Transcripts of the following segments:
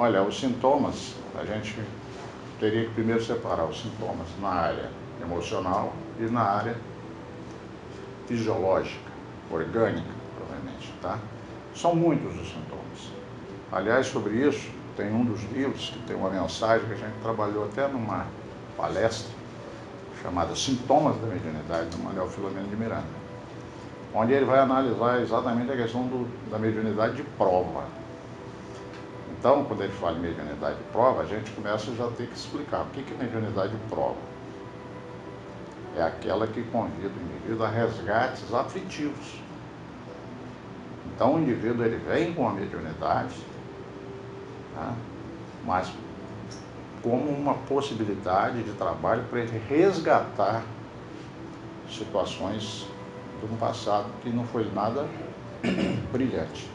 Olha, os sintomas, a gente teria que primeiro separar os sintomas na área emocional e na área fisiológica, orgânica, provavelmente, tá? São muitos os sintomas. Aliás, sobre isso, tem um dos livros que tem uma mensagem que a gente trabalhou até numa palestra chamada Sintomas da Mediunidade, do Manuel Filomeno de Miranda, onde ele vai analisar exatamente a questão da mediunidade de prova. Então, quando ele fala em mediunidade de prova, a gente começa já a ter que explicar o que é mediunidade de prova. É aquela que convida o indivíduo a resgates aflitivos. Então, o indivíduo ele vem com a mediunidade, tá? Mas como uma possibilidade de trabalho para ele resgatar situações de um passado que não foi nada brilhante.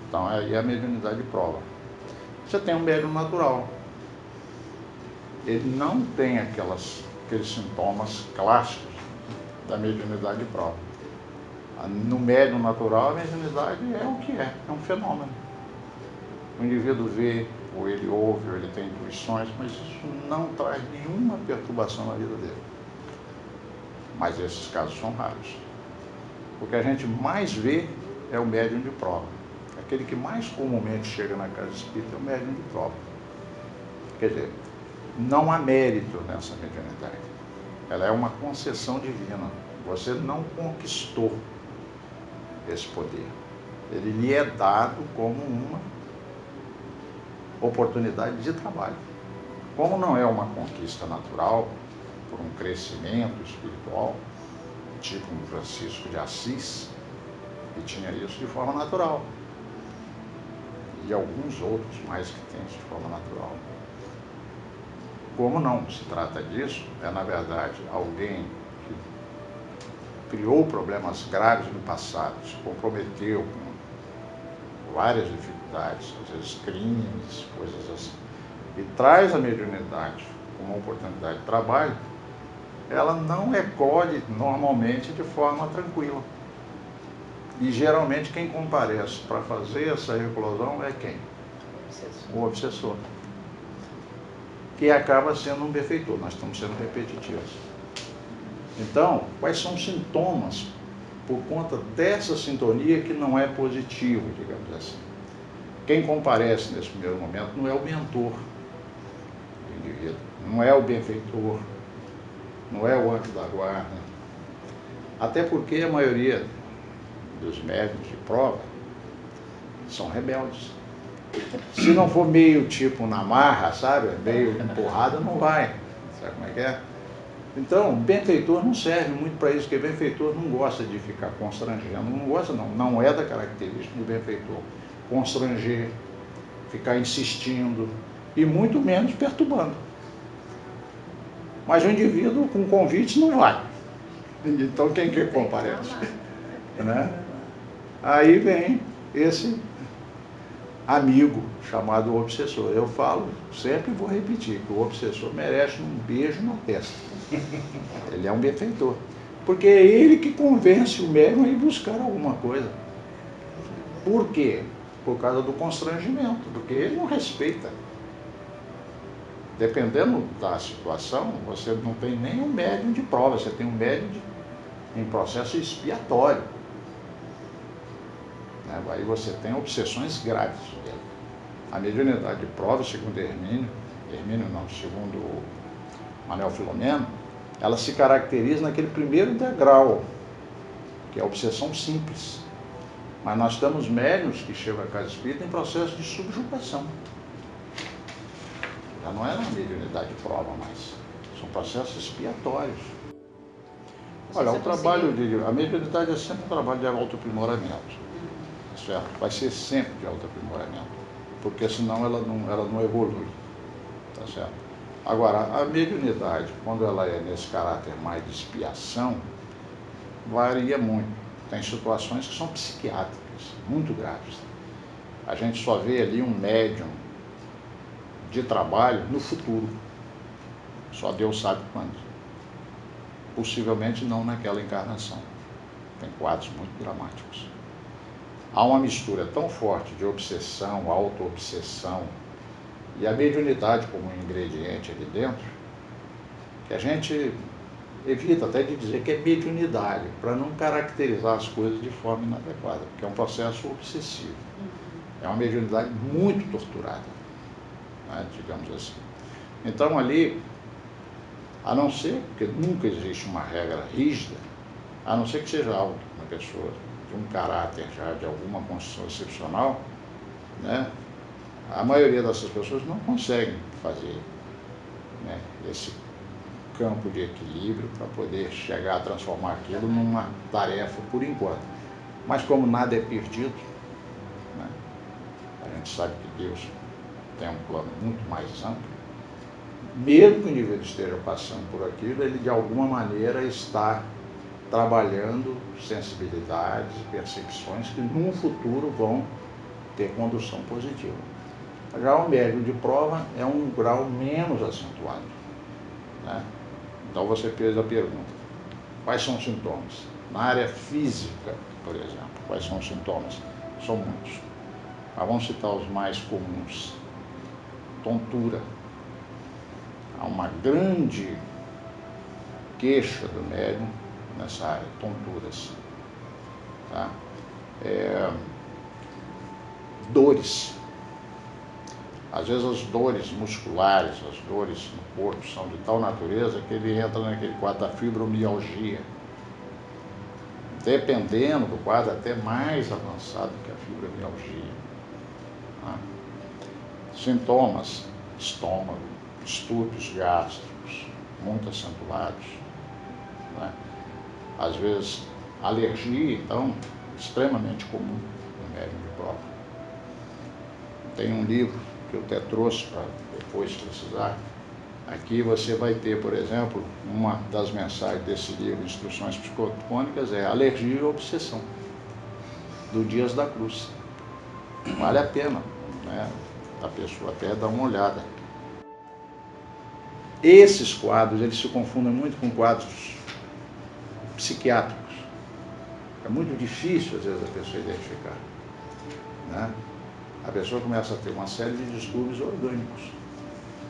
Então, aí é a mediunidade de prova. Você tem um médium natural. Ele não tem aqueles sintomas clássicos da mediunidade de prova. No médium natural, a mediunidade é o que é um fenômeno. O indivíduo vê, ou ele ouve, ou ele tem intuições, mas isso não traz nenhuma perturbação na vida dele. Mas esses casos são raros. O que a gente mais vê é o médium de prova. Aquele que mais comumente chega na casa espírita é o médium de prova. Quer dizer, não há mérito nessa mediunidade. Ela é uma concessão divina. Você não conquistou esse poder. Ele lhe é dado como uma oportunidade de trabalho. Como não é uma conquista natural, por um crescimento espiritual, tipo um Francisco de Assis, que tinha isso de forma natural, e alguns outros mais que têm isso de forma natural. Como não se trata disso, é na verdade alguém que criou problemas graves no passado, se comprometeu com várias dificuldades, às vezes crimes, coisas assim, e traz a mediunidade como uma oportunidade de trabalho, ela não eclode normalmente de forma tranquila. E geralmente quem comparece para fazer essa eclosão é quem? O obsessor. Que acaba sendo um benfeitor. Nós estamos sendo repetitivos. Então, quais são os sintomas por conta dessa sintonia que não é positivo, digamos assim? Quem comparece nesse primeiro momento não é o mentor do indivíduo, não é o benfeitor, não é o anjo da guarda. Até porque a maioria dos médiuns de prova são rebeldes. Se não for meio tipo na marra, sabe? Meio empurrada, não vai. Sabe como é que é? Então, benfeitor não serve muito para isso, porque benfeitor não gosta de ficar constrangendo. Não gosta, não. Não é da característica do benfeitor. Constranger, ficar insistindo e muito menos perturbando. Mas o indivíduo com convite não vai. Então, quem que comparece? Né? Aí vem esse amigo chamado obsessor. Eu falo, sempre vou repetir, que o obsessor merece um beijo na testa. Ele é um benfeitor. Porque é ele que convence o médium a ir buscar alguma coisa. Por quê? Por causa do constrangimento, porque ele não respeita. Dependendo da situação, você não tem nem um médium de prova, você tem um médium em processo expiatório. Aí você tem obsessões graves dele. A mediunidade de prova, segundo segundo Manuel Filomeno, ela se caracteriza naquele primeiro degrau, que é a obsessão simples. Mas nós temos médiuns que chegam à casa espírita em processo de subjugação. Já não é na mediunidade de prova mais. São processos expiatórios. Olha, a mediunidade é sempre um trabalho de autoaprimoramento. Certo? Vai ser sempre de autoaprimoramento, porque senão ela não evolui, tá certo? Agora, a mediunidade, quando ela é nesse caráter mais de expiação, varia muito. Tem situações que são psiquiátricas, muito graves. A gente só vê ali um médium de trabalho no futuro, só Deus sabe quando. Possivelmente não naquela encarnação. Tem quadros muito dramáticos. Há uma mistura tão forte de obsessão, auto-obsessão E a mediunidade como um ingrediente ali dentro, que a gente evita até de dizer que é mediunidade, para não caracterizar as coisas de forma inadequada, porque é um processo obsessivo. É uma mediunidade muito torturada, né, digamos assim. Então ali, a não ser, porque nunca existe uma regra rígida, a não ser que seja algo, uma pessoa de um caráter já de alguma condição excepcional, né, a maioria dessas pessoas não conseguem fazer, né, esse campo de equilíbrio para poder chegar a transformar aquilo numa tarefa por enquanto. Mas como nada é perdido, né, a gente sabe que Deus tem um plano muito mais amplo, mesmo que o indivíduo esteja passando por aquilo, ele de alguma maneira está trabalhando sensibilidades e percepções que no futuro vão ter condução positiva. Já o médium de prova é um grau menos acentuado, né? Então você fez a pergunta, quais são os sintomas? Na área física, por exemplo, quais são os sintomas? São muitos. Mas vamos citar os mais comuns. Tontura. Há uma grande queixa do médium nessa área, tonturas. Tá? Dores. Às vezes as dores musculares, as dores no corpo são de tal natureza que ele entra naquele quadro da fibromialgia. Dependendo do quadro, até mais avançado que a fibromialgia. Tá? Sintomas, estômago, distúrbios gástricos, muito acentuados. Né? Às vezes, alergia, então, extremamente comum no médium de prova. Tem um livro que eu até trouxe para depois precisar. Aqui você vai ter, por exemplo, uma das mensagens desse livro, Instruções Psicofônicas, é Alergia e Obsessão, do Dias da Cruz. Vale a pena, né, a pessoa até dar uma olhada. Esses quadros, eles se confundem muito com quadros psiquiátricos. É muito difícil, às vezes, a pessoa identificar, né? A pessoa começa a ter uma série de distúrbios orgânicos.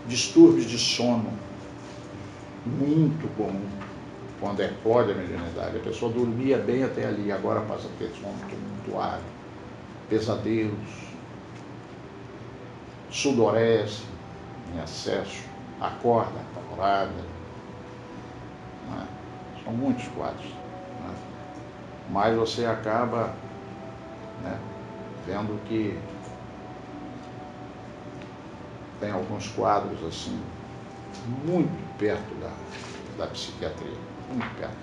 Distúrbios de sono, muito comum, quando eclode a mediunidade. A pessoa dormia bem até ali, agora passa a ter sono tumultuado, pesadelos, sudorese em excesso, acorda apavorada. Né? São muitos quadros. Né? Mas você acaba, né, vendo que tem alguns quadros assim, muito perto da psiquiatria, muito perto.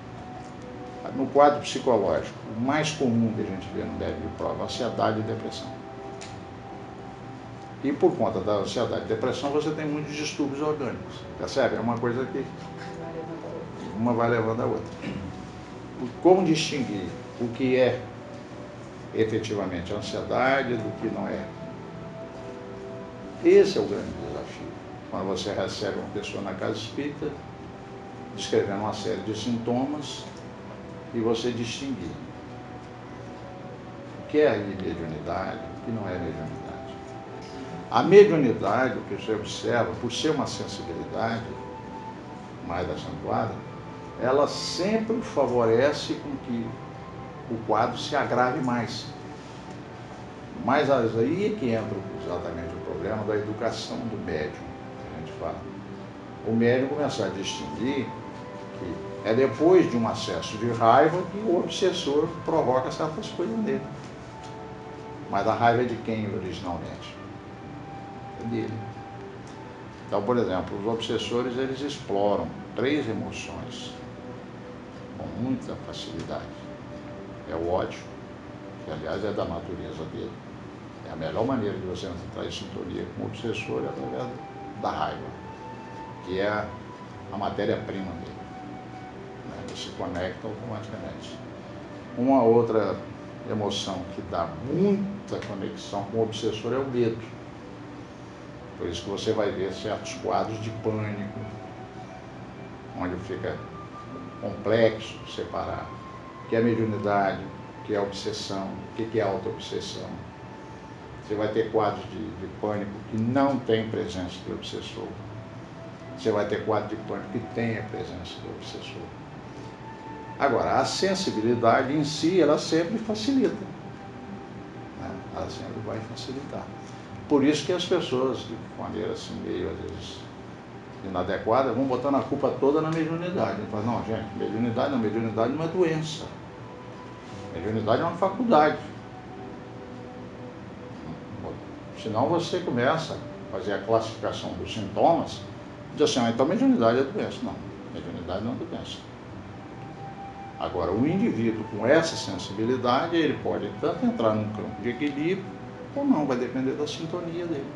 No quadro psicológico, o mais comum que a gente vê no médium de prova é ansiedade e depressão. E por conta da ansiedade e depressão, você tem muitos distúrbios orgânicos. Percebe? É uma coisa que uma vai levando a outra. Como distinguir o que é efetivamente ansiedade do que não é? Esse é o grande desafio. Quando você recebe uma pessoa na casa espírita, descrevendo uma série de sintomas, e você distinguir o que é aí mediunidade, o que não é mediunidade. A mediunidade, o que você observa, por ser uma sensibilidade mais acentuada, ela sempre favorece com que o quadro se agrave mais. Mas aí é que entra exatamente o problema da educação do médium, que a gente fala. O médium começar a distinguir que é depois de um acesso de raiva que o obsessor provoca certas coisas nele. Mas a raiva é de quem originalmente? É dele. Então, por exemplo, os obsessores, eles exploram 3 emoções com muita facilidade. É o ódio, que aliás é da natureza dele. É a melhor maneira de você entrar em sintonia com o obsessor é através da raiva, que é a matéria-prima dele. Ele se conecta automaticamente. Uma outra emoção que dá muita conexão com o obsessor é o medo. Por isso que você vai ver certos quadros de pânico, onde fica complexo separar o que é mediunidade, o que é obsessão, o que é auto-obsessão. Você vai ter quadros de pânico que não tem presença do obsessor. Você vai ter quadro de pânico que tem a presença do obsessor. Agora, a sensibilidade em si, ela sempre facilita. Né? Ela sempre vai facilitar. Por isso que as pessoas, de maneira assim, meio, às vezes, inadequada, vão botando a culpa toda na mediunidade. Fala, não, gente, mediunidade não é doença. Mediunidade é uma faculdade. Senão você começa a fazer a classificação dos sintomas, diz assim, então mediunidade é doença. Não, mediunidade não é doença. Agora, o indivíduo com essa sensibilidade, ele pode tanto entrar num campo de equilíbrio, ou não, vai depender da sintonia dele.